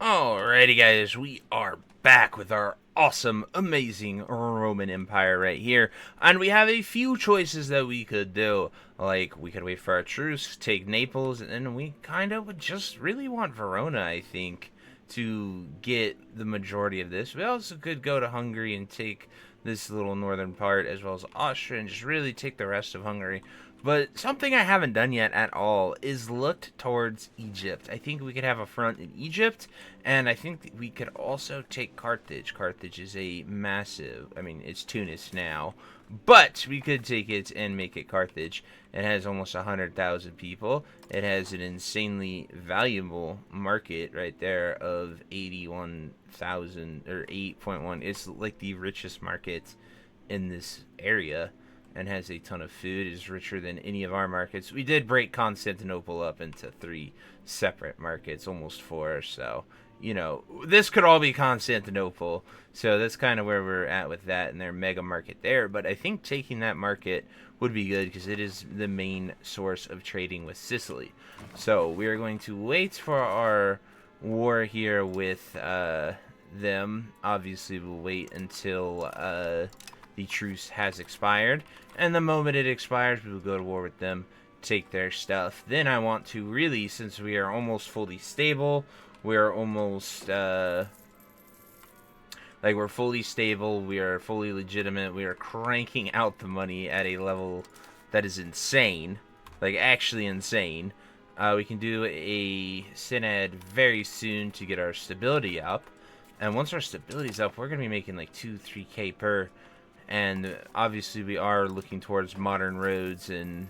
Alrighty guys, we are back with our awesome, amazing Roman Empire right here. And we have a few choices that we could do. Like, we could wait for our truce, take Naples, and then we kind of would just really want Verona, I think, to get the majority of this. We also could go to Hungary and take this little northern part, as well as Austria, and just really take the rest of Hungary. But something I haven't done yet at all is looked towards Egypt. I think we could have a front in Egypt, and I think that we could also take Carthage. Carthage is a massive, I mean, it's Tunis now, but we could take it and make it Carthage. It has almost 100,000 people. It has an insanely valuable market right there of 81,000 or 8.1. It's like the richest market in this area, and has a ton of food. It is richer than any of our markets. We did break Constantinople up into 3 separate markets, almost 4, so, you know, this could all be Constantinople. So that's kind of where we're at with that and their mega market there. But I think taking that market would be good because it is the main source of trading with Sicily. So we are going to wait for our war here with them. Obviously, we'll wait until the truce has expired, and the moment it expires, we will go to war with them, take their stuff. Then I want to really, since we are almost fully stable, we're almost like we're fully stable, we are fully legitimate, we are cranking out the money at a level that is insane, like actually insane. We can do a synod very soon to get our stability up, and once our stability is up, we're gonna be making like 2-3k per. And obviously we are looking towards modern roads and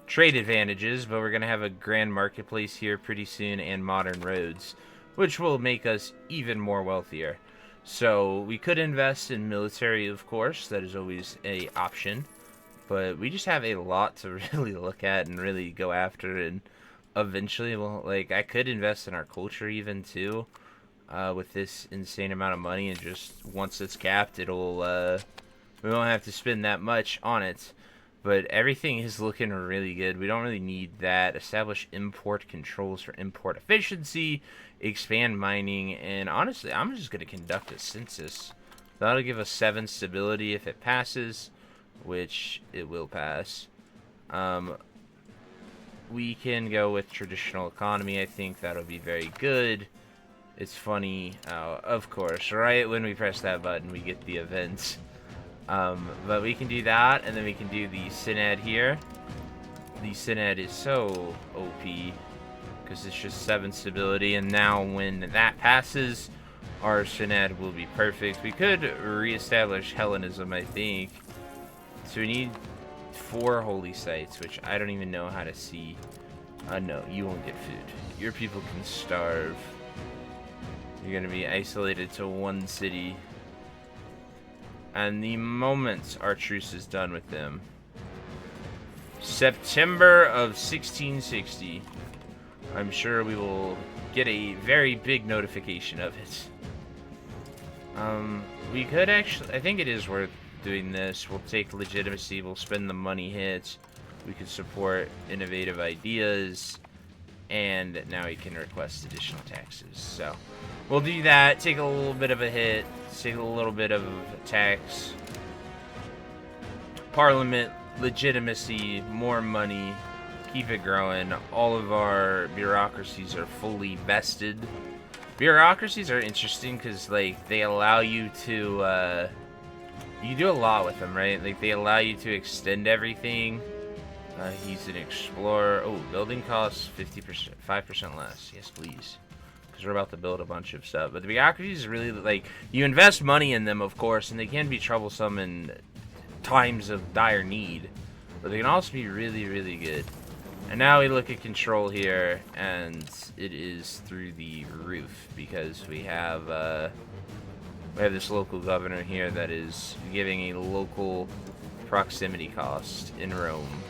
trade advantages, but we're going to have a grand marketplace here pretty soon and modern roads, which will make us even more wealthier. So we could invest in military, of course. That is always a option. But we just have a lot to really look at and really go after. And eventually, well, like, I could invest in our culture even too, with this insane amount of money. And just once it's capped, it'll... we won't have to spend that much on it, but everything is looking really good. We don't really need that. Establish import controls for import efficiency, expand mining, and honestly, I'm just going to conduct a census. That'll give us 7 stability if it passes, which it will pass. We can go with traditional economy. I think that'll be very good. It's funny, of course, right when we press that button, we get the events. But we can do that, and then we can do the synod here. The synod is so OP because it's just 7 stability, and now when that passes, our synod will be perfect. We could reestablish Hellenism, I think. So we need 4 holy sites, which I don't even know how to see. No, you won't get food. Your people can starve. You're gonna be isolated to 1 city. And the moment our truce is done with them, September of 1660, I'm sure we will get a very big notification of it. We could actually, I think it is worth doing this. We'll take legitimacy, we'll spend the money hits, we could support innovative ideas, and now we can request additional taxes. So we'll do that, take a little bit of a hit, take a little bit of tax, parliament, legitimacy, more money, keep it growing. All of our bureaucracies are fully vested. Bureaucracies are interesting because, like, they allow you to, you do a lot with them, right? Like, they allow you to extend everything. He's an explorer. Oh, building costs 50%, 5% less. Yes, please. Because we're about to build a bunch of stuff. But the bureaucracies is really, like, you invest money in them, of course, and they can be troublesome in times of dire need. But they can also be really, really good. And now we look at control here, and it is through the roof because we have this local governor here that is giving a local proximity cost in Rome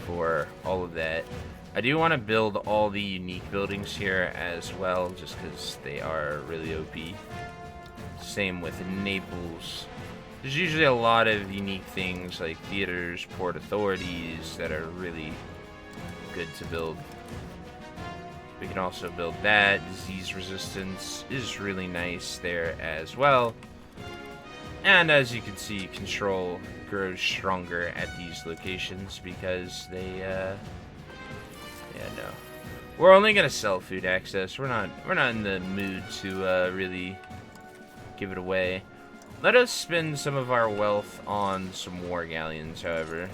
for all of that. I do want to build all the unique buildings here as well, just because they are really OP. Same with Naples. There's usually a lot of unique things like theaters, port authorities that are really good to build. We can also build that. Disease resistance is really nice there as well. And as you can see, control grows stronger at these locations because they, yeah, no. We're only gonna sell food access. We're not in the mood to really give it away. Let us spend some of our wealth on some war galleons, however.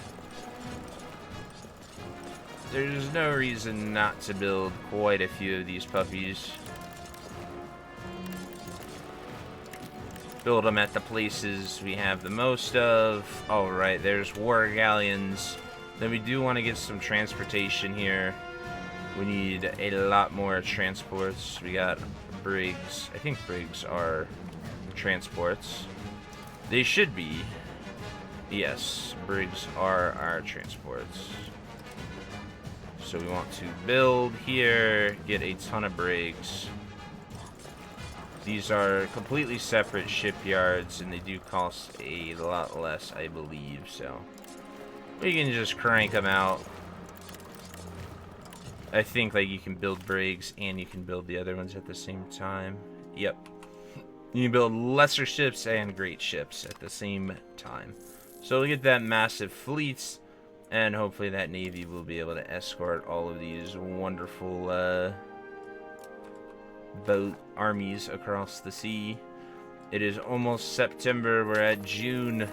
There's no reason not to build quite a few of these puppies. Build them at the places we have the most of. Alright, there's war galleons. Then we do want to get some transportation here. We need a lot more transports. We got brigs. I think brigs are transports. They should be. Yes, brigs are our transports. So we want to build here, get a ton of brigs. These are completely separate shipyards, and they do cost a lot less, I believe, so we can just crank them out. I think like you can build brigs and you can build the other ones at the same time. Yep. You can build lesser ships and great ships at the same time. So we'll get that massive fleets, and hopefully that navy will be able to escort all of these wonderful boat armies across the sea. It is almost September. We're at June.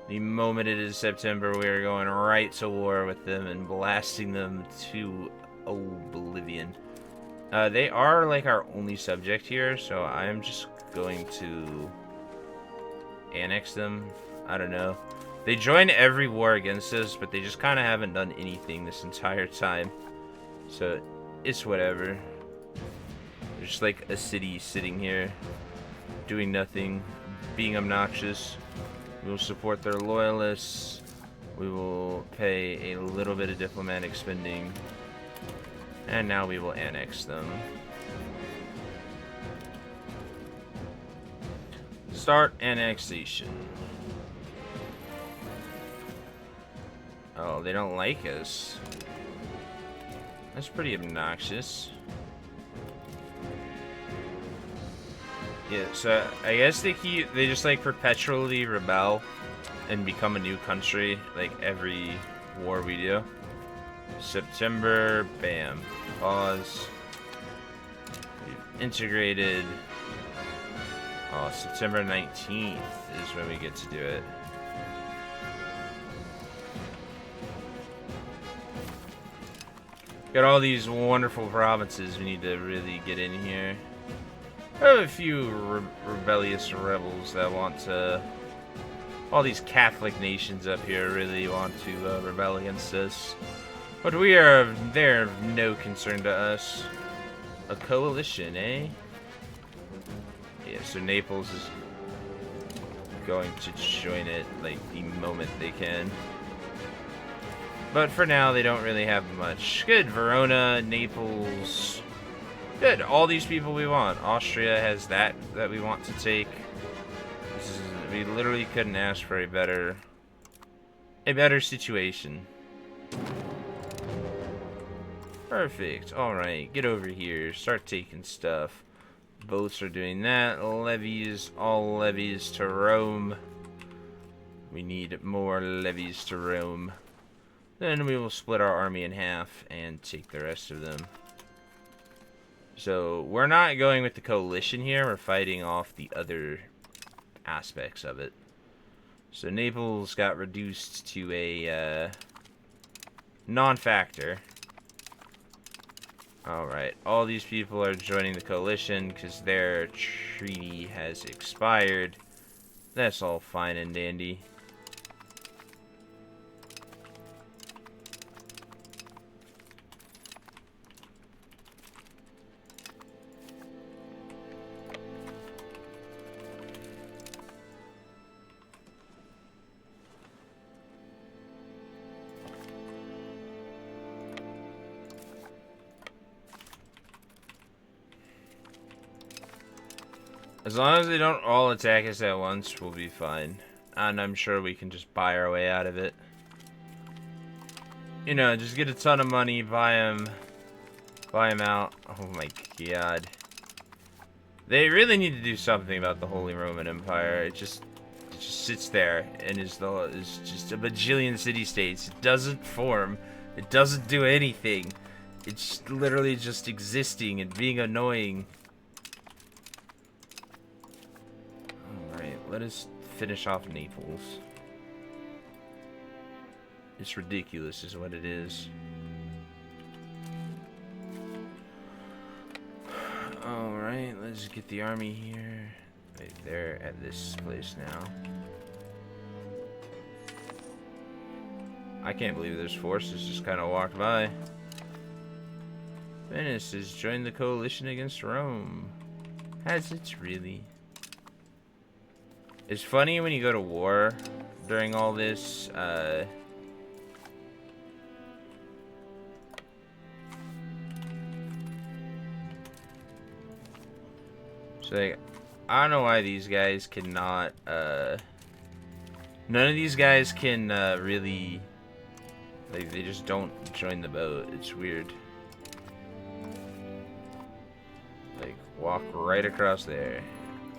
The moment it is September, we are going right to war with them and blasting them to oblivion. They are like our only subject here, so I'm just going to annex them. I don't know. They join every war against us, but they just kind of haven't done anything this entire time. So it's whatever. There's just like a city sitting here, doing nothing, being obnoxious. We will support their loyalists. We will pay a little bit of diplomatic spending. And now we will annex them. Start annexation. Oh, they don't like us. That's pretty obnoxious. Yeah, so I guess they just like perpetually rebel and become a new country like every war we do. September, bam, pause. We've integrated. Oh, September 19th is when we get to do it. Got all these wonderful provinces we need to really get in here. I have a few rebellious rebels that want to... All these Catholic nations up here really want to rebel against us. But they're of no concern to us. A coalition, eh? Yeah, so Naples is going to join it, like, the moment they can. But for now, they don't really have much. Good, Verona, Naples... Good, all these people we want. Austria has that we want to take. We literally couldn't ask for a better situation. Perfect. Alright, get over here. Start taking stuff. Boats are doing that. Levies, all levies to Rome. We need more levies to Rome. Then we will split our army in half and take the rest of them. So, we're not going with the coalition here. We're fighting off the other aspects of it. So, Naples got reduced to a non-factor. Alright, all these people are joining the coalition because their treaty has expired. That's all fine and dandy. As long as they don't all attack us at once, we'll be fine. And I'm sure we can just buy our way out of it. You know, just get a ton of money, buy them Buy him out. Oh my god. They really need to do something about the Holy Roman Empire. It just sits there and is just a bajillion city-states. It doesn't form. It doesn't do anything. It's literally just existing and being annoying. Alright, let us finish off Naples. It's ridiculous is what it is. Alright, let's get the army here. Right there at this place now. I can't believe those forces just kind of walked by. Venice has joined the coalition against Rome. Has it really? It's funny when you go to war during all this, so, like, I don't know why these guys cannot, none of these guys can, really, like, they just don't join the boat. It's weird. Like, walk right across there.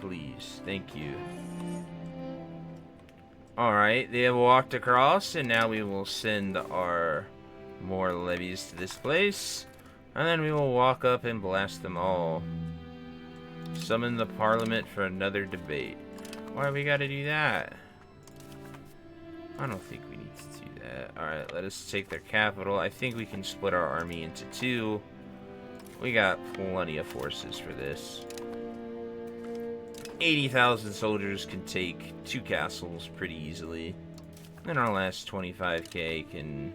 Please. Thank you. Alright, they have walked across, and now we will send our more levies to this place. And then we will walk up and blast them all. Summon the parliament for another debate. Why we gotta do that? I don't think we need to do that. Alright, let us take their capital. I think we can split our army into two. We got plenty of forces for this. 80,000 soldiers can take 2 castles pretty easily. Then our last 25k can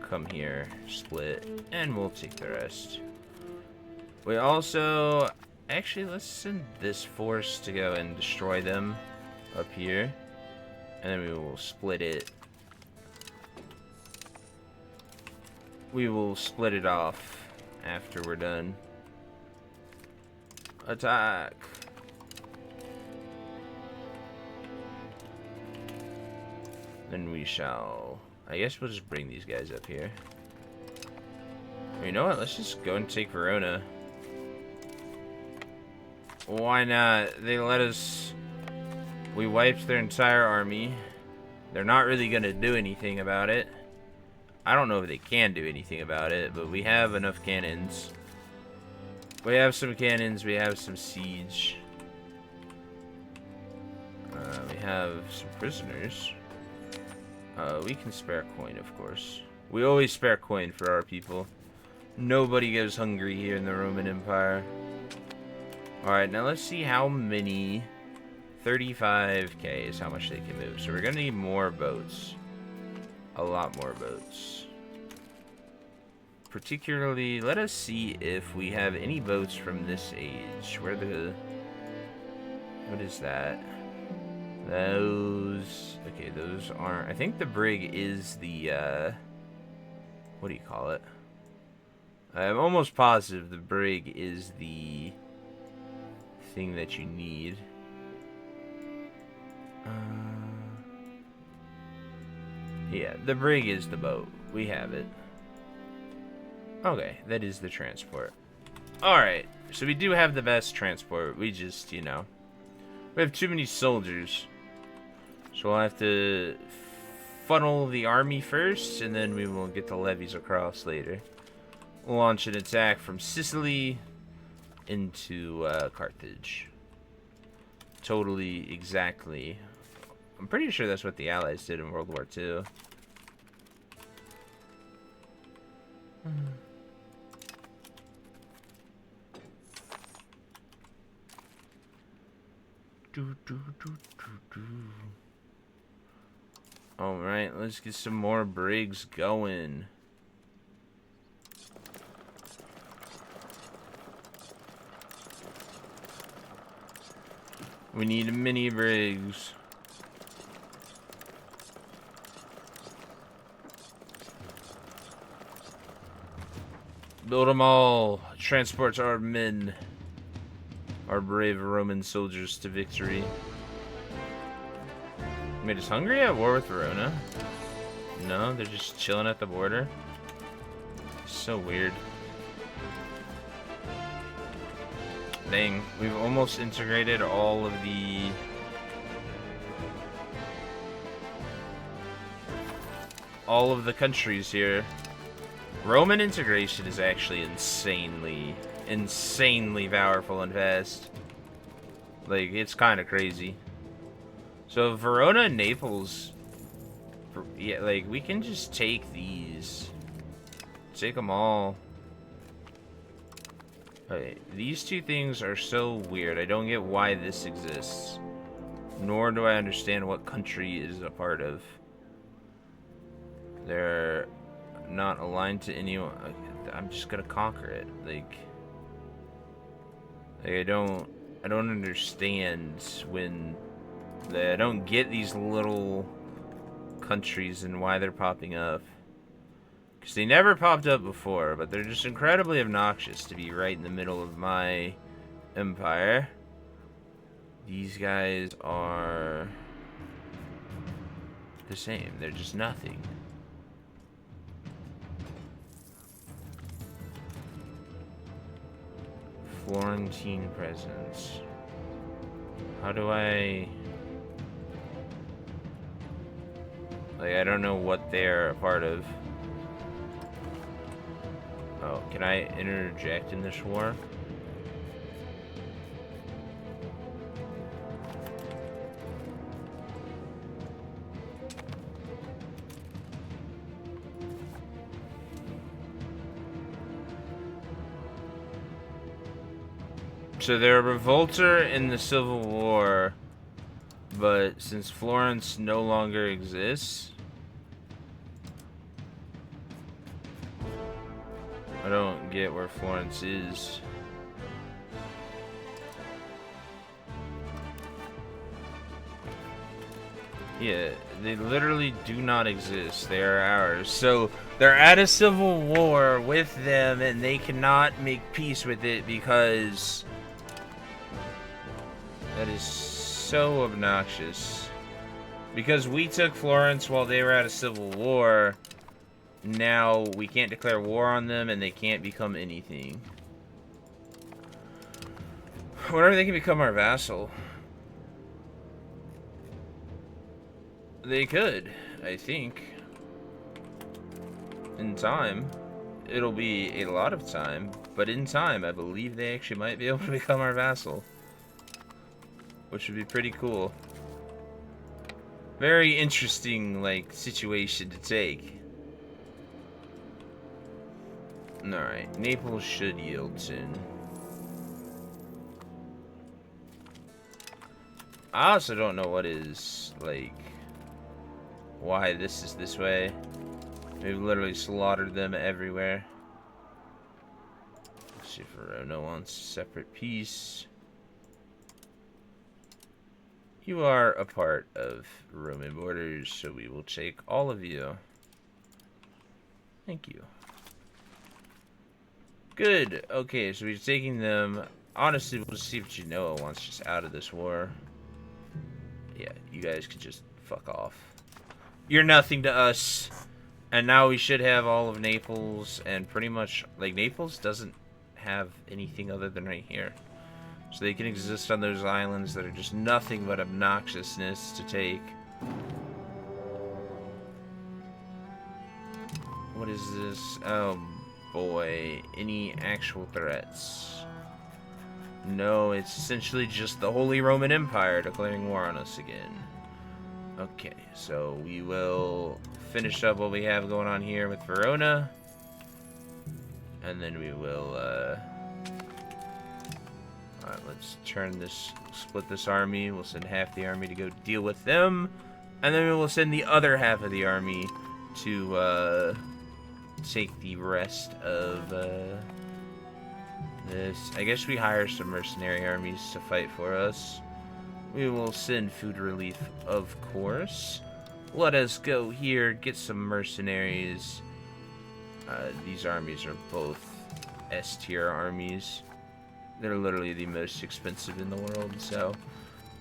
come here, split, and we'll take the rest. We also... Actually, let's send this force to go and destroy them up here. And then we will split it. We will split it off after we're done. Attack! Then we shall... I guess we'll just bring these guys up here. You know what? Let's just go and take Verona. Why not? They let us... We wiped their entire army. They're not really going to do anything about it. I don't know if they can do anything about it, but we have enough cannons. We have some cannons. We have some siege. We have some prisoners. We can spare coin, of course. We always spare coin for our people. Nobody goes hungry here in the Roman Empire. Alright, now let's see how many... 35k is how much they can move. So we're going to need more boats. A lot more boats. Particularly, let us see if we have any boats from this age. Where the... What is that? Those... Okay, those aren't... I think the brig is the, what do you call it? I'm almost positive the brig is the thing that you need. Yeah, the brig is the boat. We have it. Okay, that is the transport. Alright, so we do have the best transport. We just, you know... We have too many soldiers. So we'll have to funnel the army first, and then we will get the levies across later. Launch an attack from Sicily into Carthage. Totally, exactly. I'm pretty sure that's what the Allies did in World War II. Alright, let's get some more brigs going. We need mini brigs. Build them all. Transport our men. Our brave Roman soldiers to victory. Wait, is Hungary at war with Verona? No, they're just chilling at the border. So weird. Dang, we've almost integrated all of the countries here. Roman integration is actually insanely powerful and fast. Like, it's kind of crazy. So Verona and Naples, yeah, like, we can just take these. Take them all. Okay, these two things are so weird. I don't get why this exists. Nor do I understand what country it is a part of. They're not aligned to anyone. I'm just gonna conquer it. Like I don't understand when I don't get these little countries and why they're popping up. Because they never popped up before, but they're just incredibly obnoxious to be right in the middle of my empire. These guys are the same. They're just nothing. Florentine presence. How do I... Like, I don't know what they're a part of. Oh, can I interject in this war? So they're a revolter in the Civil War, but since Florence no longer exists, I don't get where Florence is. Yeah, they literally do not exist. They are ours. So they're at a civil war with them, and they cannot make peace with it because that is so obnoxious. Because we took Florence while they were at a civil war, now we can't declare war on them, and they can't become anything. Whenever they can become our vassal. They could, I think. In time. It'll be a lot of time, but in time, I believe they actually might be able to become our vassal. Which would be pretty cool. Very interesting, like, situation to take. Alright, Naples should yield soon. I also don't know what is, like, why this is this way. We've literally slaughtered them everywhere. Let's see if Verona wants separate peace. You are a part of Roman borders, so we will take all of you. Thank you. Good. Okay, so we're taking them. Honestly, we'll see if Genoa wants just out of this war. Yeah, you guys can just fuck off. You're nothing to us. And now we should have all of Naples, and pretty much, like, Naples doesn't have anything other than right here. So they can exist on those islands that are just nothing but obnoxiousness to take. What is this? Oh boy. Any actual threats? No, it's essentially just the Holy Roman Empire declaring war on us again. Okay, so we will finish up what we have going on here with Verona. And then we will, alright, let's split this army. We'll send half the army to go deal with them. And then we will send the other half of the army to, take the rest of, this. I guess we hire some mercenary armies to fight for us. We will send food relief, of course. Let us go here, get some mercenaries. These armies are both S-tier armies. They're literally the most expensive in the world, so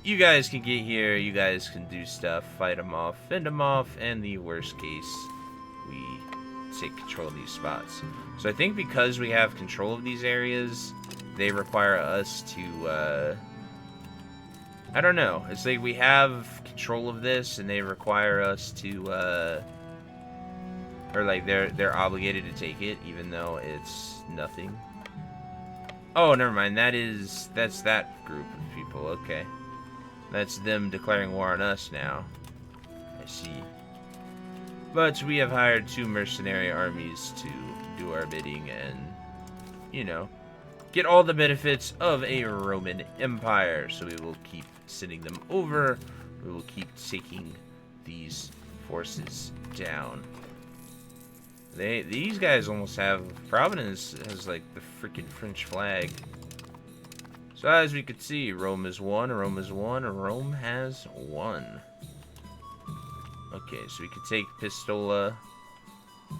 you guys can get here, you guys can do stuff, fight them off, fend them off, and the worst case, we take control of these spots. So I think because we have control of these areas, they require us to, I don't know. It's like we have control of this, and they require us to, or like they're obligated to take it, even though it's nothing. Oh, never mind. That's that group of people. Okay, that's them declaring war on us now. I see. But we have hired 2 mercenary armies to do our bidding and, you know, get all the benefits of a Roman Empire. So we will keep sending them over. We will keep taking these forces down. These guys almost have... Providence has, like, the freaking French flag. So as we could see, Rome is 1, Rome is 1, Rome has 1. Okay, so we could take Pistola.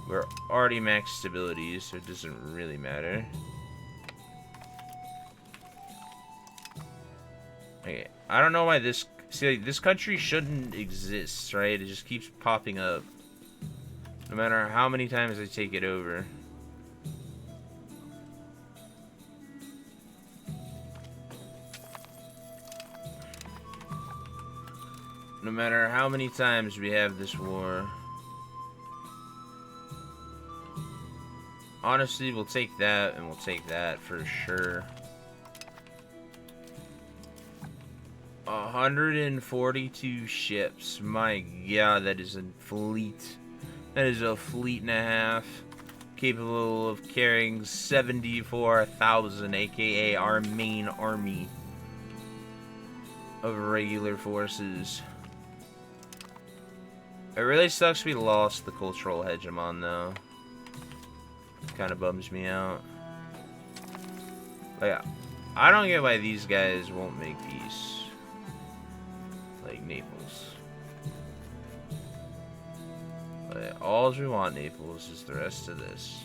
We're already max stability, so it doesn't really matter. Okay, I don't know why this... See, like, this country shouldn't exist, right? It just keeps popping up. No matter how many times I take it over. No matter how many times we have this war. Honestly, we'll take that, and we'll take that for sure. 142 ships. My god, that is a fleet. That is a fleet and a half. Capable of carrying 74,000, aka our main army of regular forces. It really sucks we lost the cultural hegemon, though. It kind of bums me out. Like, I don't get why these guys won't make peace. Like Naples. But all we want, Naples, is the rest of this.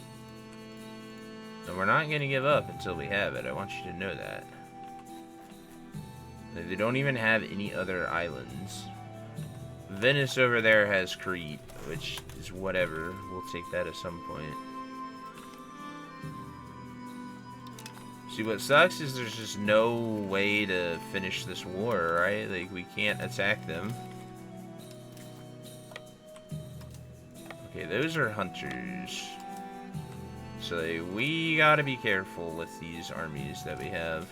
And we're not going to give up until we have it. I want you to know that. They don't even have any other islands. Venice over there has Crete, which is whatever. We'll take that at some point. See, what sucks is there's just no way to finish this war, right? Like, we can't attack them. Okay, those are hunters. So we gotta be careful with these armies that we have.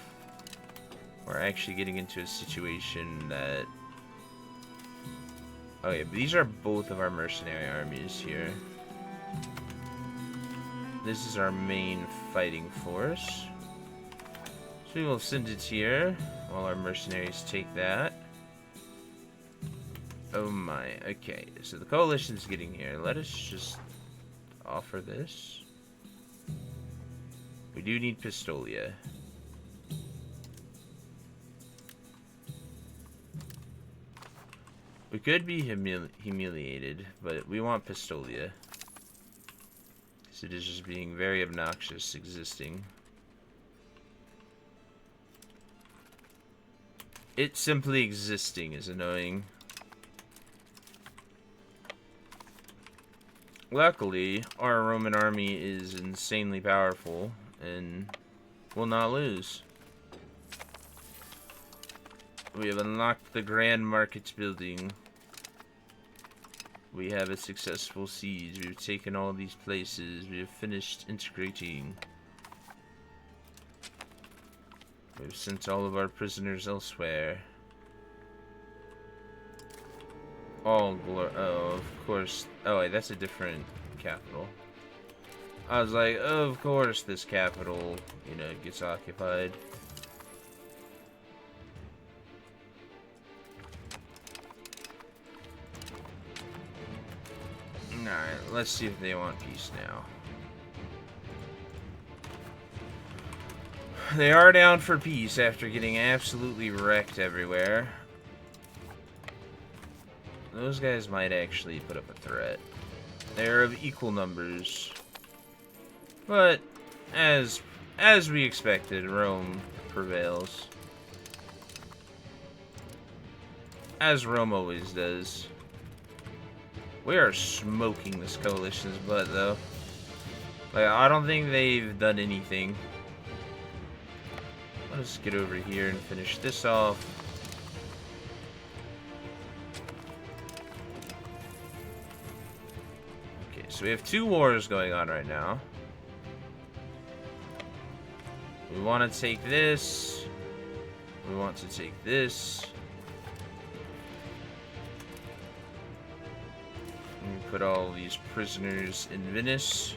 We're actually getting into a situation that... Okay, but these are both of our mercenary armies here. This is our main fighting force. So we will send it here while our mercenaries take that. Oh my, okay. So the coalition's getting here. Let us just offer this. We do need Pistolia. We could be humiliated, but we want Pistolia. Because it is just being very obnoxious existing. It simply existing is annoying. Luckily, our Roman army is insanely powerful and will not lose. We have unlocked the Grand Markets building. We have a successful siege. We've taken all these places. We have finished integrating. We've sent all of our prisoners elsewhere. All glory. Oh, of course. Oh, wait, that's a different capital. I was like, oh, of course this capital, you know, gets occupied. Alright, let's see if they want peace now. They are down for peace after getting absolutely wrecked everywhere. Those guys might actually put up a threat. They're of equal numbers. But, as we expected, Rome prevails. As Rome always does. We are smoking this coalition's butt, though. Like, I don't think they've done anything. Let's get over here and finish this off. Okay, so we have 2 wars going on right now. We want to take this. We want to take this. And put all these prisoners in Venice.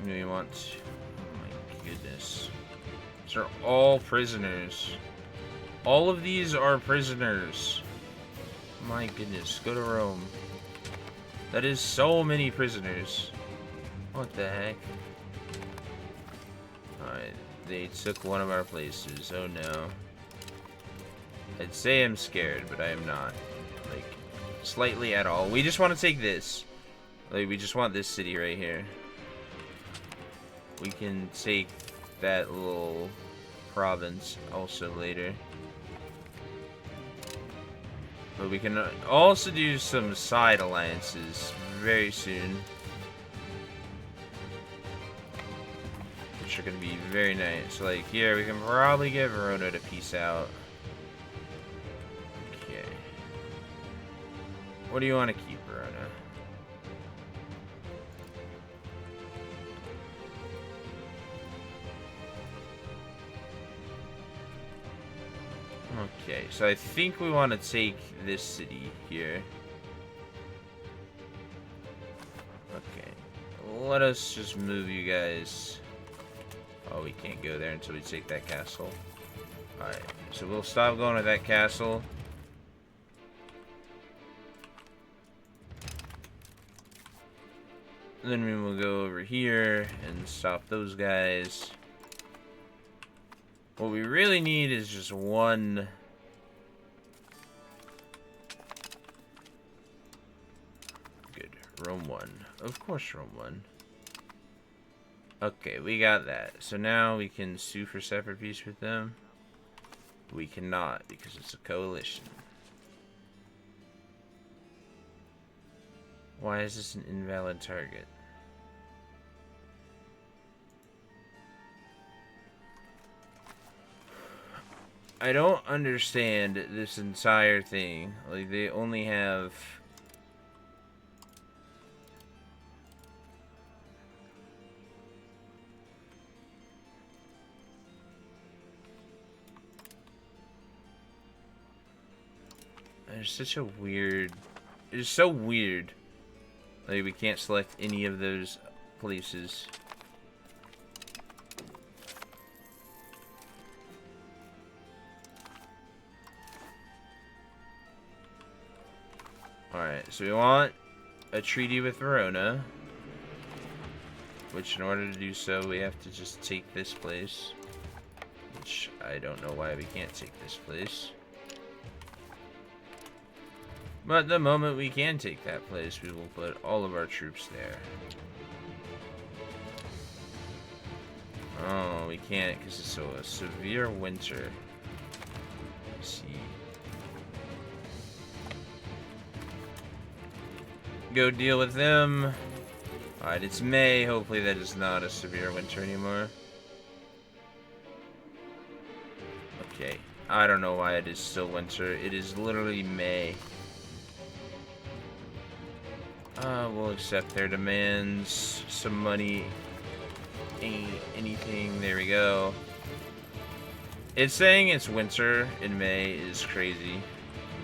We want... Oh my goodness. These are all prisoners. All of these are prisoners. My goodness. Go to Rome. That is so many prisoners. What the heck? Alright. They took one of our places. Oh no. I'd say I'm scared, but I am not. Like, slightly at all. We just want to take this. Like, we just want this city right here. We can take that little province also later. But we can also do some side alliances very soon. Which are going to be very nice. Like here, we can probably get Verona to peace out. Okay. What do you want to keep, Verona? Okay, so I think we want to take this city here. Okay, let us just move you guys. Oh, we can't go there until we take that castle. Alright, so we'll stop going to that castle. Then we will go over here and stop those guys. What we really need is just one. Good. Rome 1. Of course Rome 1. Okay, we got that. So now we can sue for separate peace with them. We cannot because it's a coalition. Why is this an invalid target? I don't understand this entire thing. Like, they only have... There's such a weird... It's so weird. Like, we can't select any of those places. Alright, so we want a treaty with Verona. Which, in order to do so, we have to just take this place. Which, I don't know why we can't take this place. But the moment we can take that place, we will put all of our troops there. Oh, we can't because it's a severe winter. Let's see. Go deal with them. Alright, it's May. Hopefully that is not a severe winter anymore. Okay. I don't know why it is still winter. It is literally May. We'll accept their demands. Some money. Anything. There we go. It's saying it's winter in May is crazy.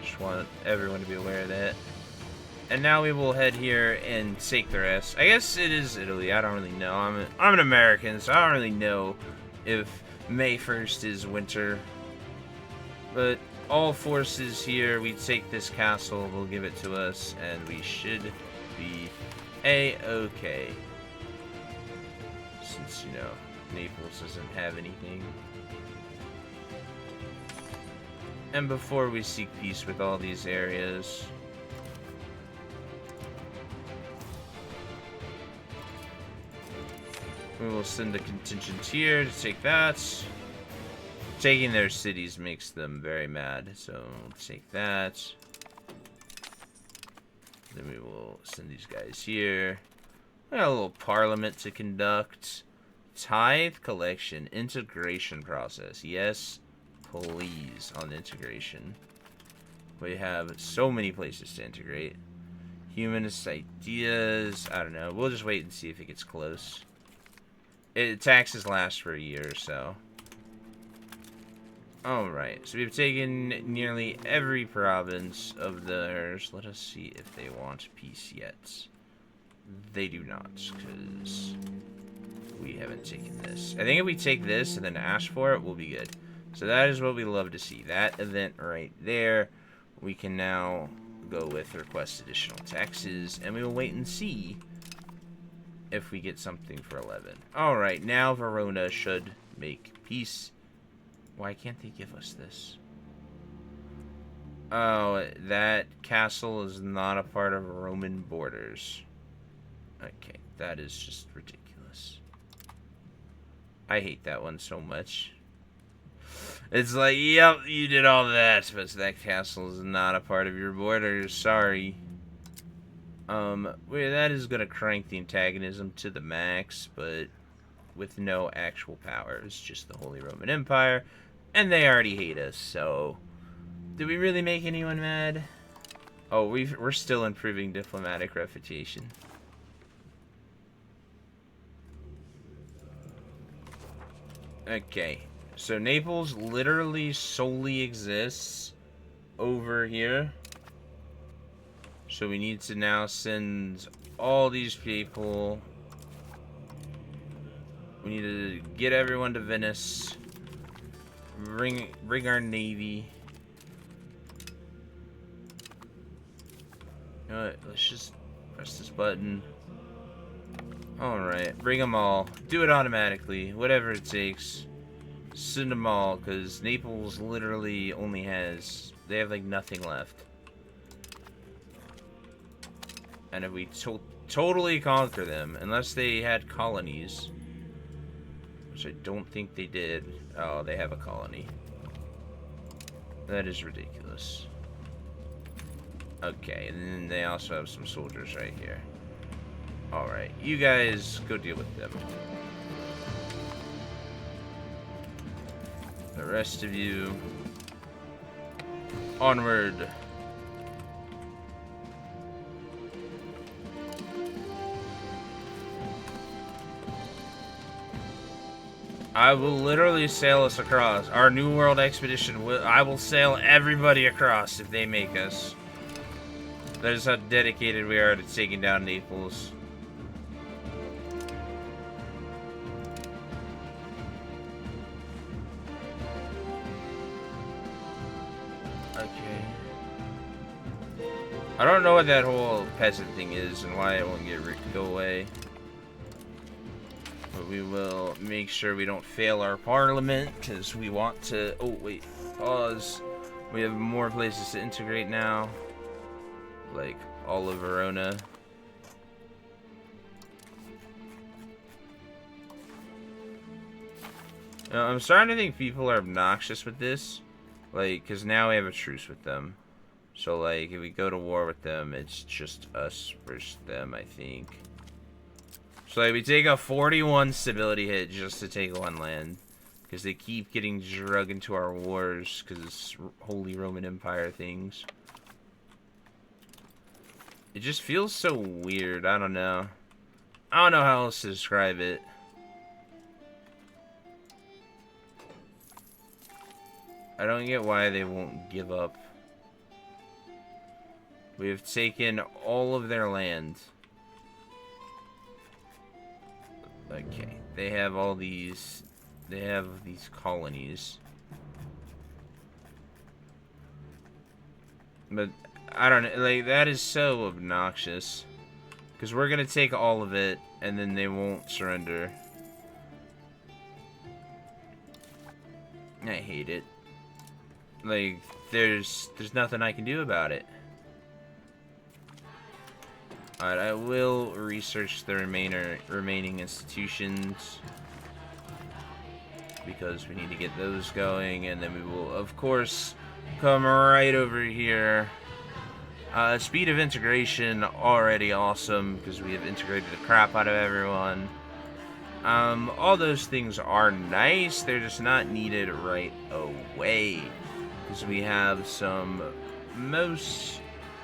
Just want everyone to be aware of that. And now we will head here and take the rest. I guess it is Italy. I don't really know. I'm an American, so I don't really know if May 1st is winter. But all forces here, we take this castle, they'll give it to us, and we should be A-okay. Since, you know, Naples doesn't have anything. And before we seek peace with all these areas... we will send a contingent here to take that. taking their cities makes them very mad. So we'll take that. Then we will send these guys here. We got a little parliament to conduct. Tithe collection integration process. Yes, please on integration. We have so many places to integrate. Humanist ideas. I don't know. We'll just wait and see if it gets close. Taxes last for a year or so. Alright, so we've taken nearly every province of theirs. Let us see if they want peace yet. They do not, because we haven't taken this. I think if we take this and then ask for it, we'll be good. So that is what we love to see. That event right there. We can now go with request additional taxes, and we will wait and see if we get something for 11. Alright, now Verona should make peace. Why can't they give us this? Oh, that castle is not a part of Roman borders. Okay, that is just ridiculous. I hate that one so much. It's like, yep, you did all that, but that castle is not a part of your borders. Sorry. That is gonna crank the antagonism to the max, but with no actual powers, just the Holy Roman Empire. And they already hate us, so... Did we really make anyone mad? Oh, we're still improving diplomatic reputation. Okay, so Naples literally solely exists over here. So we need to now send all these people. We need to get everyone to Venice. Bring our navy. You know what? Let's just press this button. Alright, bring them all. Do it automatically. Whatever it takes. Send them all, because Naples literally only has... They have, like, nothing left. And if we totally conquer them, unless they had colonies... Which I don't think they did. Oh, they have a colony. That is ridiculous. Okay, and then they also have some soldiers right here. Alright, you guys go deal with them. The rest of you, onward. I will literally sail us across. Our New World expedition, I will sail everybody across if they make us. That is how dedicated we are to taking down Naples. Okay. I don't know what that whole peasant thing is and why it won't go away. But we will make sure we don't fail our parliament, because we want to... Oh, wait. Pause. We have more places to integrate now. Like, all of Verona. Now, I'm starting to think people are obnoxious with this. Like, because now we have a truce with them. So, like, if we go to war with them, it's just us versus them, I think. So like, we take a 41 stability hit just to take one land. Because they keep getting drug into our wars because it's Holy Roman Empire things. It just feels so weird. I don't know. I don't know how else to describe it. I don't get why they won't give up. We have taken all of their land. Okay, they have all these... They have these colonies. But, I don't know, like, that is so obnoxious. Because we're gonna take all of it, and then they won't surrender. I hate it. Like, there's nothing I can do about it. Alright, I will research the remaining institutions. because we need to get those going, and then we will, of course, come right over here. Speed of integration already awesome because we have integrated the crap out of everyone. All those things are nice, they're just not needed right away because we have some most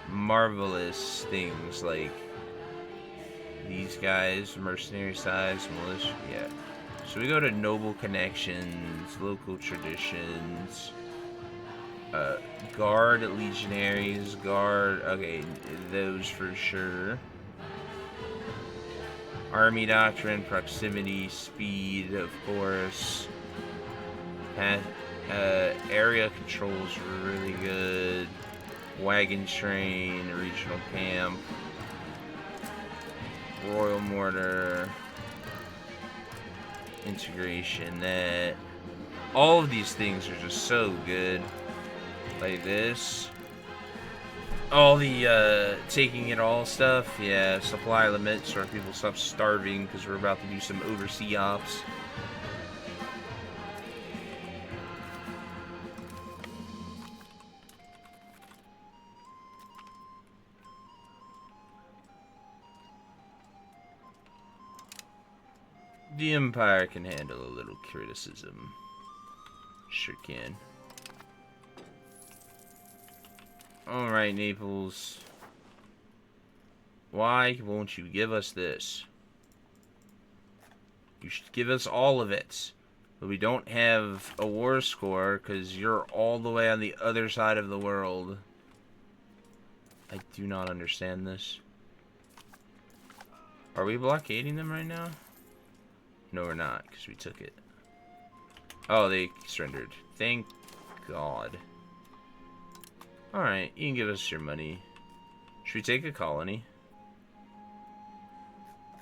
marvelous things like these guys, mercenary size, militia, yeah. So we go to noble connections, local traditions, guard legionaries, guard, okay, those for sure. Army doctrine, proximity, speed, of course. Area controls really good. Wagon train, regional camp, royal mortar, integration, that. All of these things are just so good. Like this. All the taking it all stuff, yeah, supply limits so people stop starving because we're about to do some overseas ops. The Empire can handle a little criticism. Sure can. Alright, Naples. Why won't you give us this? You should give us all of it. But we don't have a war score because you're all the way on the other side of the world. I do not understand this. Are we blockading them right now? No, we're not, because we took it. Oh, they surrendered. Thank God. Alright, you can give us your money. Should we take a colony?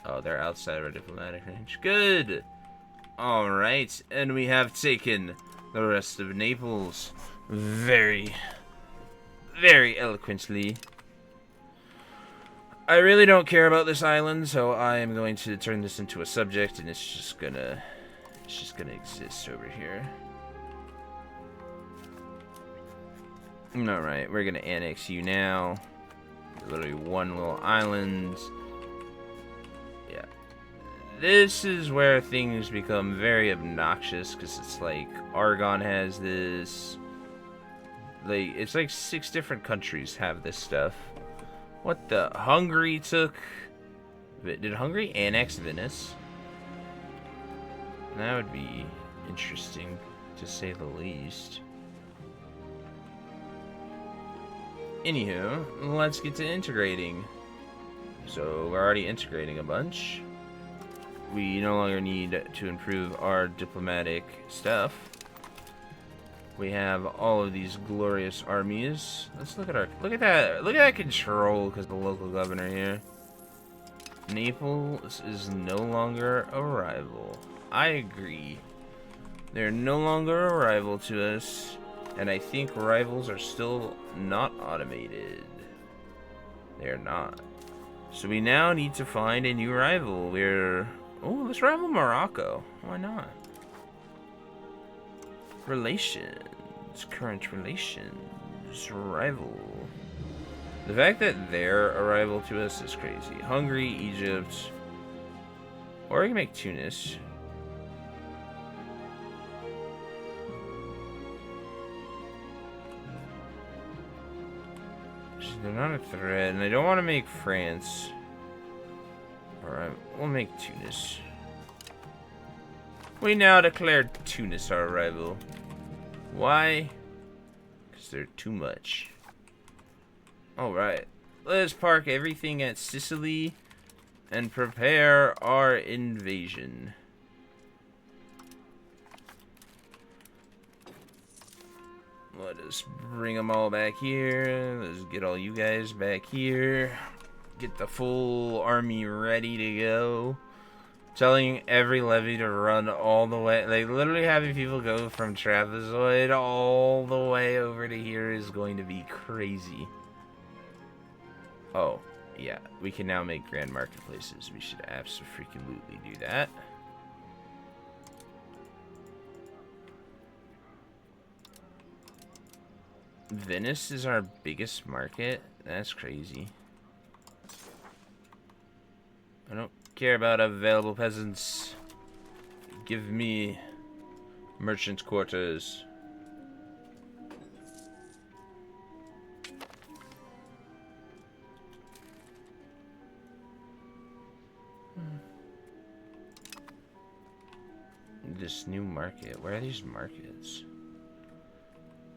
Oh, they're outside of our diplomatic range. Good! Alright, and we have taken the rest of Naples. Very, very eloquently. I really don't care about this island, so I am going to turn this into a subject, and it's just gonna exist over here. Alright, we're gonna annex you now. Literally one little island. Yeah. This is where things become very obnoxious, because it's like, Argon has this. Like, it's like 6 different countries have this stuff. What the? Hungary took. Did Hungary annex Venice? That would be interesting, to say the least. Anywho, let's get to integrating. So, we're already integrating a bunch. We no longer need to improve our diplomatic stuff. We have all of these glorious armies. Let's look at our look at that control because the local governor here. Naples is no longer a rival. I agree. They're no longer a rival to us, and I think rivals are still not automated. They're not. So we now need to find a new rival. Let's rival Morocco. Why not? Relations, current relations, rival. The fact that they're a rival to us is crazy. Hungary, Egypt, or we can make Tunis. They're not a threat, and I don't want to make France. Alright, we'll make Tunis. We now declare Tunis our rival. Why? Because they're too much. Alright. Let's park everything at Sicily and prepare our invasion. Let us bring them all back here. Let's get all you guys back here. Get the full army ready to go. Telling every levy to run all the way. Like, literally having people go from Trapezoid all the way over to here is going to be crazy. Oh, yeah. We can now make grand marketplaces. We should absolutely do that. Venice is our biggest market? That's crazy. I don't care about available peasants. Give me merchant's quarters. This new market. Where are these markets?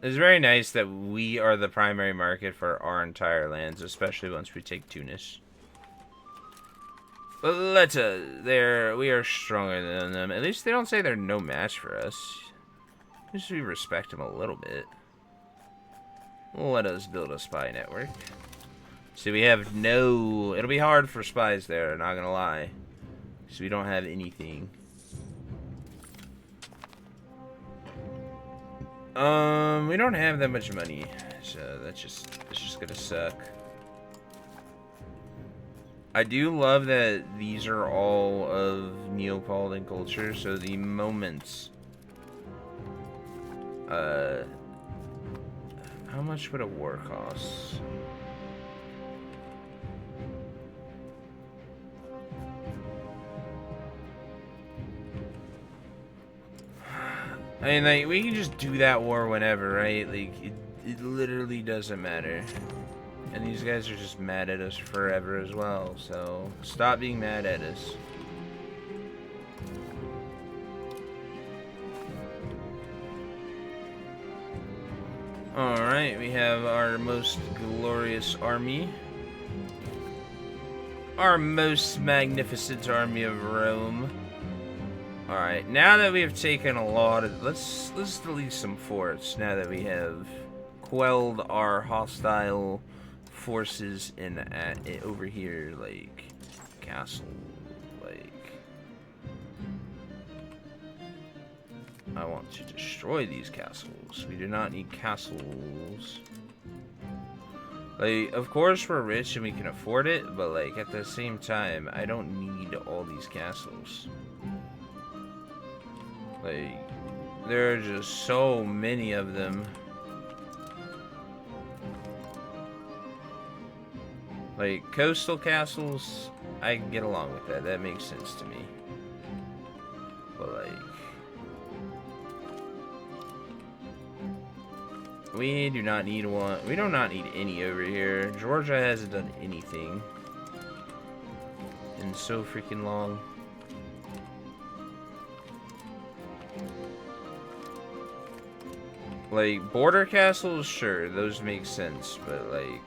It's very nice that we are the primary market for our entire lands, especially once we take Tunis. But we are stronger than them. At least they don't say they're no match for us. At least we respect them a little bit. Let us build a spy network. See, we have no... It'll be hard for spies there, not gonna lie. So we don't have anything. We don't have that much money, so that's just gonna suck. I do love that these are all of Neapolitan culture, so the moments. How much would a war cost? I mean, like, we can just do that war whenever, right? Like, it literally doesn't matter. And these guys are just mad at us forever as well, so stop being mad at us. Alright, we have our most glorious army. Our most magnificent army of Rome. Alright, now that we have taken a lot of... Let's delete some forts now that we have quelled our hostile forces over here, like, castle, like... I want to destroy these castles. We do not need castles. Like, of course we're rich and we can afford it, but, like, at the same time, I don't need all these castles. Like, there are just so many of them. Like, coastal castles, I can get along with that. That makes sense to me. But, like... We do not need one. We do not need any over here. Georgia hasn't done anything in so freaking long. Like, border castles, sure, those make sense, but, like,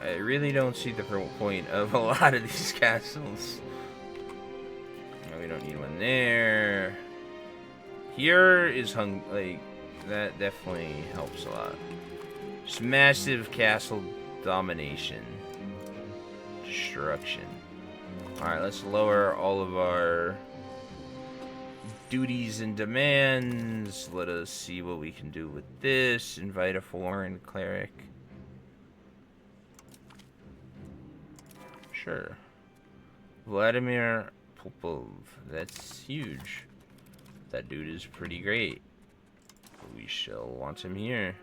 I really don't see the point of a lot of these castles. No, we don't need one there. Here is like, that definitely helps a lot. Just massive castle domination. Destruction. Alright, let's lower all of our duties and demands. Let us see what we can do with this. Invite a foreign cleric. Sure. Vladimir Popov. That's huge. That dude is pretty great. We shall want him here.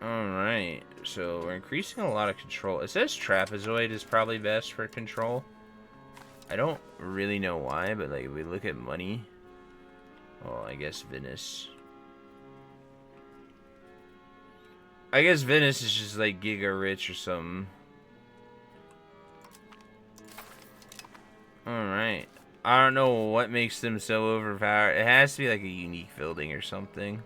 Alright. So we're increasing a lot of control. It says trapezoid is probably best for control. I don't really know why, but like if we look at money, well, I guess Venice. I guess Venice is just like giga rich or something. Alright. I don't know what makes them so overpowered. It has to be like a unique building or something.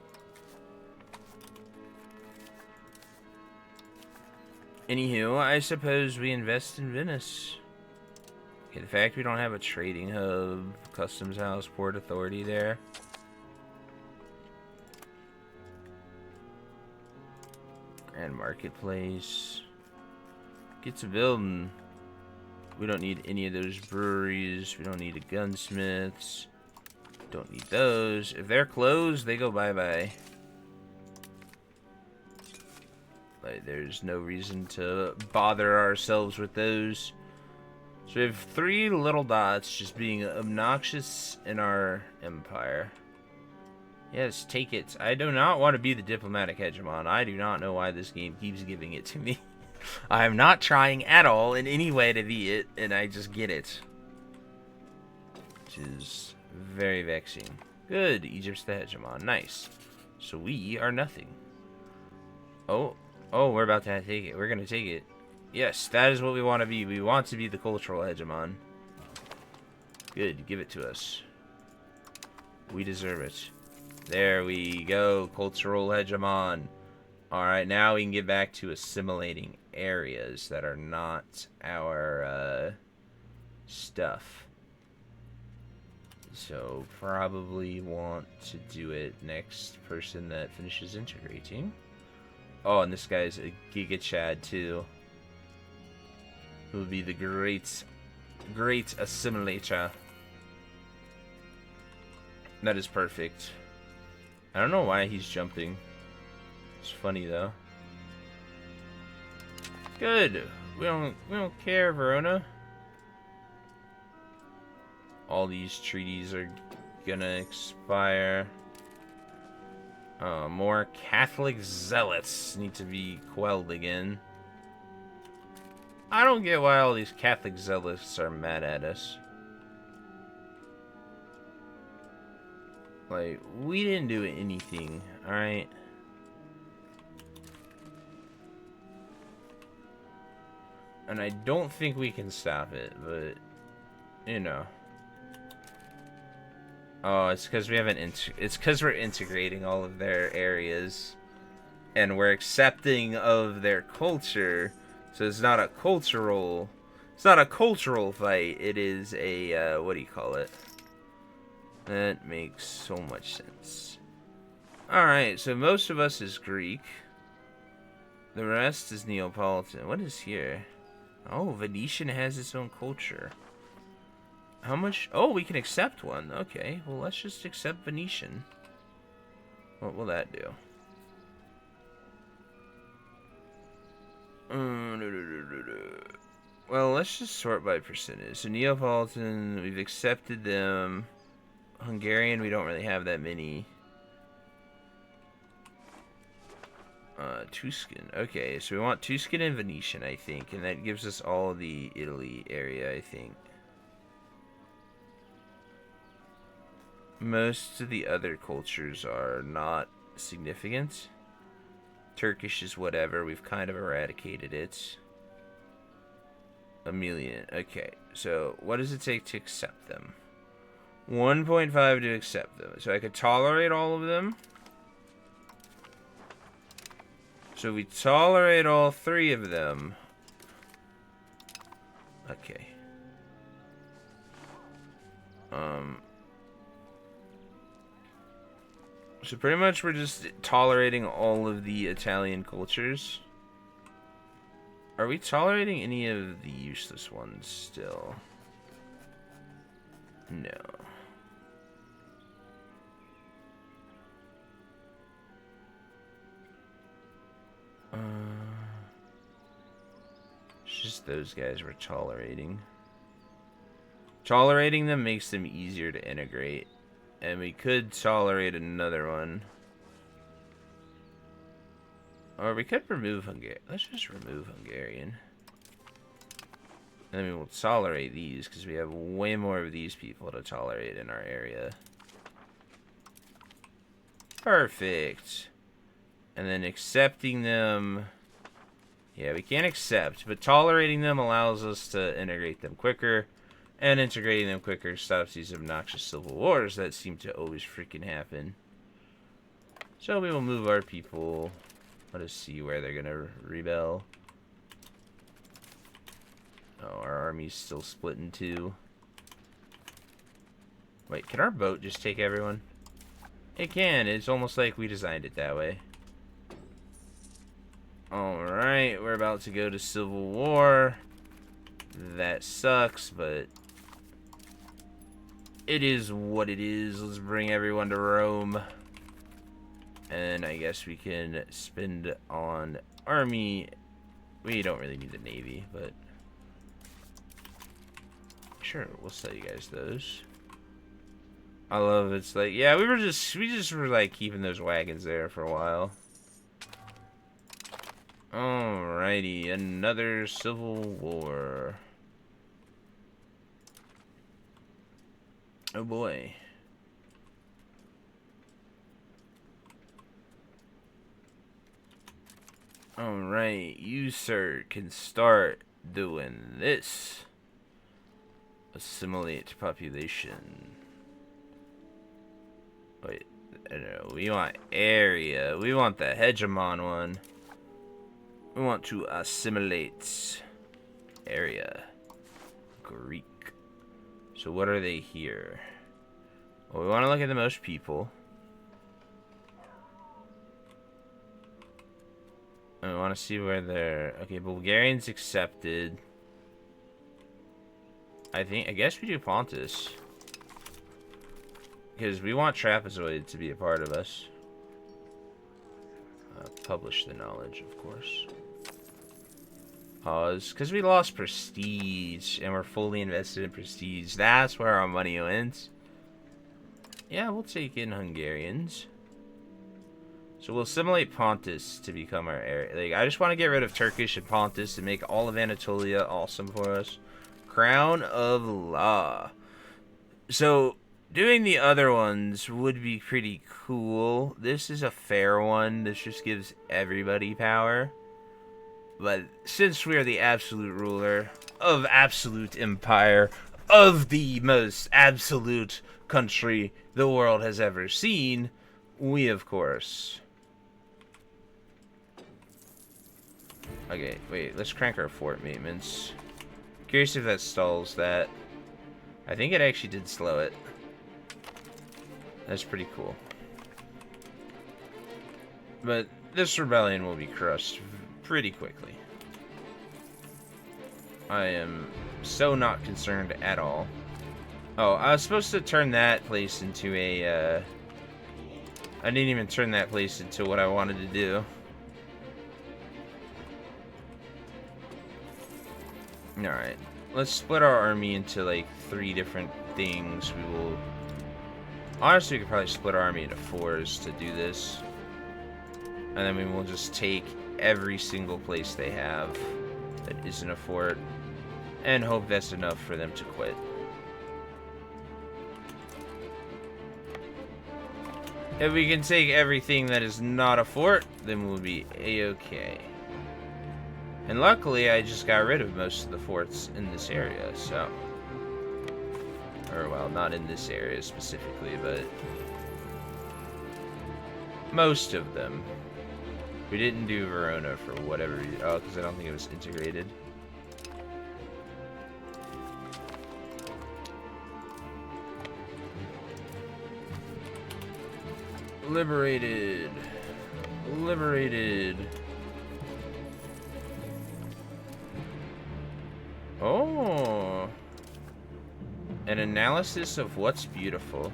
Anywho, I suppose we invest in Venice. Okay, the fact we don't have a trading hub, customs house, port authority there. Grand marketplace. Get to building. We don't need any of those breweries. We don't need the gunsmiths. Don't need those. If they're closed, they go bye-bye. Like, there's no reason to bother ourselves with those. So we have 3 little dots just being obnoxious in our empire. Yes, take it. I do not want to be the diplomatic hegemon. I do not know why this game keeps giving it to me. I am not trying at all in any way to be it, and I just get it. Which is very vexing. Good, Egypt's the hegemon. Nice. So we are nothing. Oh, we're about to take it. We're going to take it. Yes, that is what we want to be. We want to be the cultural hegemon. Good, give it to us. We deserve it. There we go, cultural hegemon. Alright, now we can get back to assimilating areas that are not our stuff. So, probably want to do it next person that finishes integrating. Oh, and this guy's a Giga Chad too. Who will be the great assimilator. That is perfect. I don't know why he's jumping. It's funny though. Good. We don't care, Verona. All these treaties are gonna expire. More Catholic zealots need to be quelled again. I don't get why all these Catholic zealots are mad at us. Like, we didn't do anything, alright? And I don't think we can stop it, but, you know. Oh, it's because we haven't, it's because we're integrating all of their areas. And we're accepting of their culture. So it's not a cultural fight. It is a, what do you call it? That makes so much sense. Alright, so most of us is Greek. The rest is Neapolitan. What is here? Oh, Venetian has its own culture. How much? Oh, we can accept one. Okay, well, let's just accept Venetian. What will that do? Well, let's just sort by percentage. So Neapolitan, we've accepted them. Hungarian, we don't really have that many. Tuscan. Okay, so we want Tuscan and Venetian, I think. And that gives us all the Italy area, I think. Most of the other cultures are not significant. Turkish is whatever. We've kind of eradicated it. Emilian. Okay, so what does it take to accept them? 1.5 to accept them. So I could tolerate all of them. So we tolerate all 3 of them. Okay. So pretty much we're just tolerating all of the Italian cultures. Are we tolerating any of the useless ones still? No. It's just those guys we're tolerating. Tolerating them makes them easier to integrate. And we could tolerate another one. Or we could remove Hungarian. Let's just remove Hungarian. And then we will tolerate these, because we have way more of these people to tolerate in our area. Perfect. And then accepting them. Yeah, we can't accept, but tolerating them allows us to integrate them quicker. And integrating them quicker stops these obnoxious civil wars that seem to always freaking happen. So we will move our people. Let us see where they're gonna rebel. Oh, our army's still split in 2. Wait, can our boat just take everyone? It can. It's almost like we designed it that way. Alright, we're about to go to civil war. That sucks, but it is what it is. Let's bring everyone to Rome. And I guess we can spend on army. We don't really need the navy, but sure, we'll sell you guys those. I love it's like, yeah, we just were like keeping those wagons there for a while. Alrighty, another civil war. Oh boy. Alright, you sir can start doing this. Assimilate population. Wait, no, we want area. We want the hegemon one. We want to assimilate area. Greek. So what are they here? Well, we want to look at the most people. And we want to see where they're... Okay, Bulgarians accepted. I guess we do Pontus. Because we want Trapezoid to be a part of us. Publish the knowledge, of course. It's because we lost prestige, and we're fully invested in prestige. That's where our money went. Yeah, we'll take in Hungarians. So we'll assimilate Pontus to become our area. Like, I just want to get rid of Turkish and Pontus and make all of Anatolia awesome for us. Crown of Law. So, doing the other ones would be pretty cool. This is a fair one. This just gives everybody power. But since we are the absolute ruler of absolute empire, of the most absolute country the world has ever seen, we, of course... Okay, wait, let's crank our fort maintenance. Curious if that stalls that. I think it actually did slow it. That's pretty cool. But this rebellion will be crushed pretty quickly. I am so not concerned at all. Oh, I was supposed to turn that place into a, I didn't even turn that place into what I wanted to do. Alright, let's split our army into like 3 different things. We will... Honestly, we could probably split our army into 4s to do this. And then we will just take every single place they have that isn't a fort. And hope that's enough for them to quit. If we can take everything that is not a fort, then we'll be a-okay. And luckily, I just got rid of most of the forts in this area, so... Or, well, not in this area specifically, but... most of them. We didn't do Verona for whatever reason. Oh, because I don't think it was integrated. Liberated. Liberated. Oh. An analysis of what's beautiful.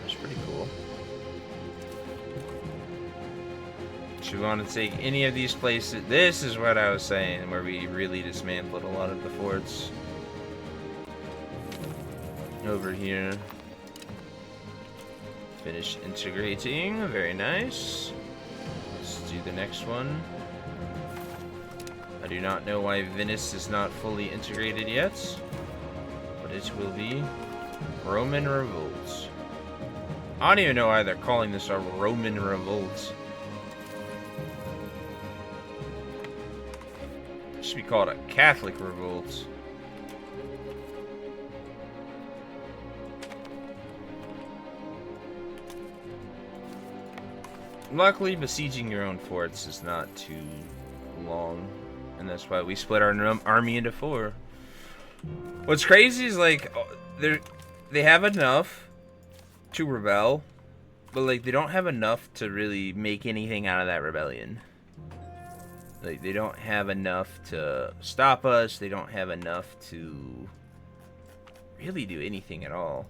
That's pretty cool. Should we want to take any of these places? This is what I was saying, where we really dismantled a lot of the forts. Over here. Finish integrating. Very nice. Let's do the next one. I do not know why Venice is not fully integrated yet, but it will be. Roman Revolt. I don't even know why they're calling this a Roman Revolt. It should be called a Catholic Revolt. Luckily, besieging your own forts is not too long. And that's why we split our army into 4. What's crazy is, like, they have enough to rebel, but, like, they don't have enough to really make anything out of that rebellion. Like, they don't have enough to stop us. They don't have enough to really do anything at all.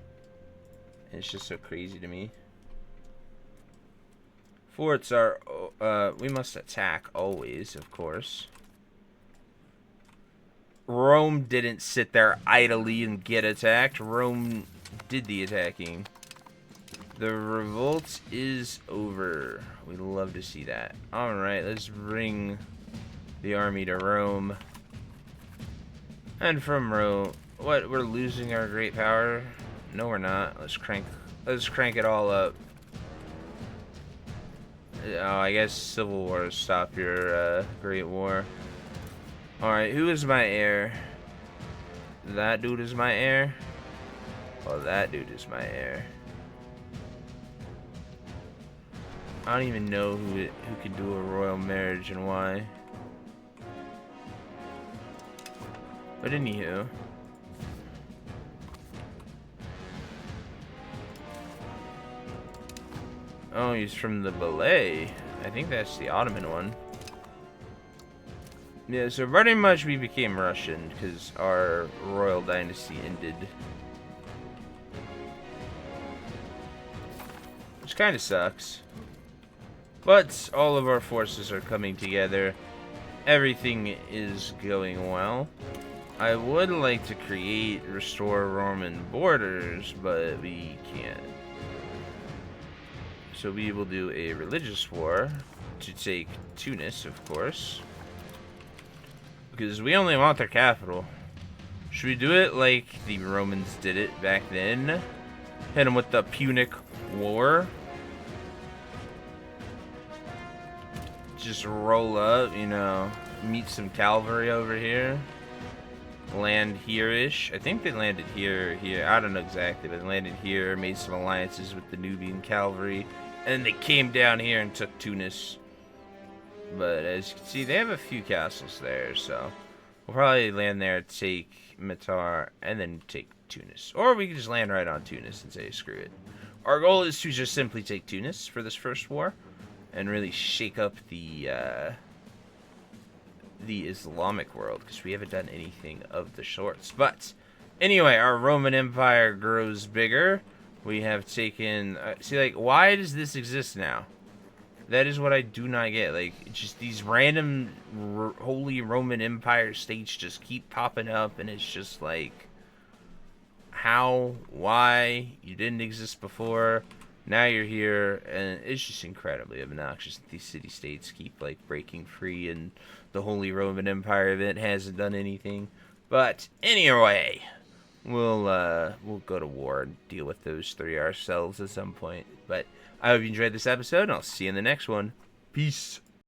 And it's just so crazy to me. Forts are, we must attack always, of course. Rome didn't sit there idly and get attacked. Rome did the attacking. The revolt is over. We love to see that. Alright, let's bring the army to Rome. And from Rome... What, we're losing our great power? No, we're not. Let's crank it all up. Oh, I guess civil wars stop your great war. Alright, who is my heir? That dude is my heir? Well, that dude is my heir. I don't even know who can do a royal marriage and why. But anywho. Oh, he's from the ballet. I think that's the Ottoman one. Yeah, so pretty much we became Russian because our royal dynasty ended. Which kind of sucks. But all of our forces are coming together. Everything is going well. I would like to restore Roman borders, but we can't. So we will do a religious war to take Tunis, of course. Because we only want their capital. Should we do it like the Romans did it back then? Hit them with the Punic War. Just roll up, you know, meet some cavalry over here. Land here-ish. I think they landed here. I don't know exactly, but they landed here, made some alliances with the Nubian cavalry, and they came down here and took Tunis. But as you can see, they have a few castles there, so we'll probably land there, take Matar, and then take Tunis. Or we can just land right on Tunis and say, screw it. Our goal is to just simply take Tunis for this first war, and really shake up the Islamic world, because we haven't done anything of the sorts. But anyway, our Roman Empire grows bigger. We have taken... see, like, why does this exist now? That is what I do not get. Like, just these random Holy Roman Empire states just keep popping up, and it's just like, how? Why? You didn't exist before. Now you're here, and it's just incredibly obnoxious that these city-states keep, like, breaking free, and the Holy Roman Empire event hasn't done anything. But anyway, we'll go to war and deal with those three ourselves at some point. But I hope you enjoyed this episode, and I'll see you in the next one. Peace.